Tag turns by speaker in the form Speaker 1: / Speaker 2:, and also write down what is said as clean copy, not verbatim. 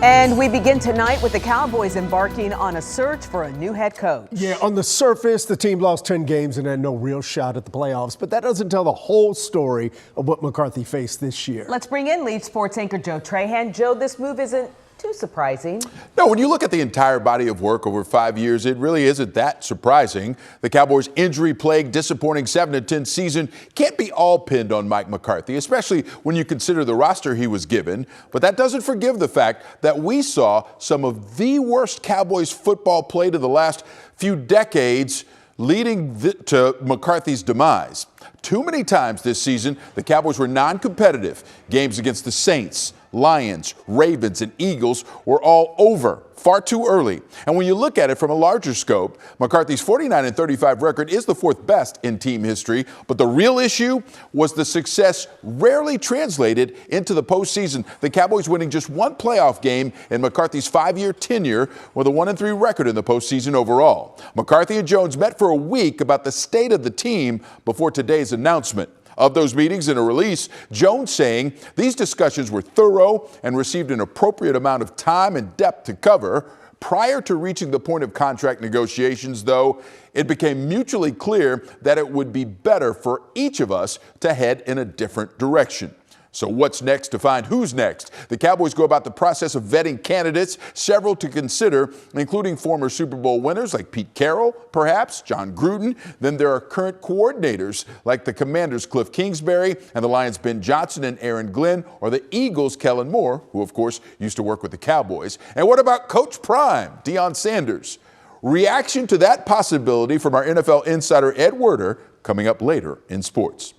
Speaker 1: And we begin tonight with the Cowboys embarking on a search for a new head coach.
Speaker 2: Yeah, on the surface, the team lost 10 games and had no real shot at the playoffs, but that doesn't tell the whole story of what McCarthy faced this year.
Speaker 1: Let's bring in lead sports anchor Joe Trahan. Joe, this move isn't too surprising.
Speaker 3: No, when you look at the entire body of work over 5 years, it really isn't that surprising. The Cowboys' injury-plagued, disappointing 7-10 season can't be all pinned on Mike McCarthy, especially when you consider the roster he was given. But that doesn't forgive the fact that we saw some of the worst Cowboys football played in the last few decades, leading to McCarthy's demise. Too many times this season, the Cowboys were non-competitive. Games against the Saints, Lions, Ravens, and Eagles were all over far too early. And when you look at it from a larger scope, McCarthy's 49-35 record is the fourth best in team history. But the real issue was the success rarely translated into the postseason. The Cowboys winning just one playoff game in McCarthy's 5-year tenure with a 1-3 record in the postseason overall. McCarthy and Jones met for a week about the state of the team before today's announcement. Of those meetings, in a release, Jones saying these discussions were thorough and received an appropriate amount of time and depth to cover. Prior to reaching the point of contract negotiations, though, it became mutually clear that it would be better for each of us to head in a different direction. So what's next to find who's next? The Cowboys go about the process of vetting candidates, several to consider, including former Super Bowl winners like Pete Carroll, perhaps, John Gruden. Then there are current coordinators like the Commanders' Cliff Kingsbury and the Lions' Ben Johnson and Aaron Glenn, or the Eagles' Kellen Moore, who, of course, used to work with the Cowboys. And what about Coach Prime, Deion Sanders? Reaction to that possibility from our NFL insider Ed Werder coming up later in sports.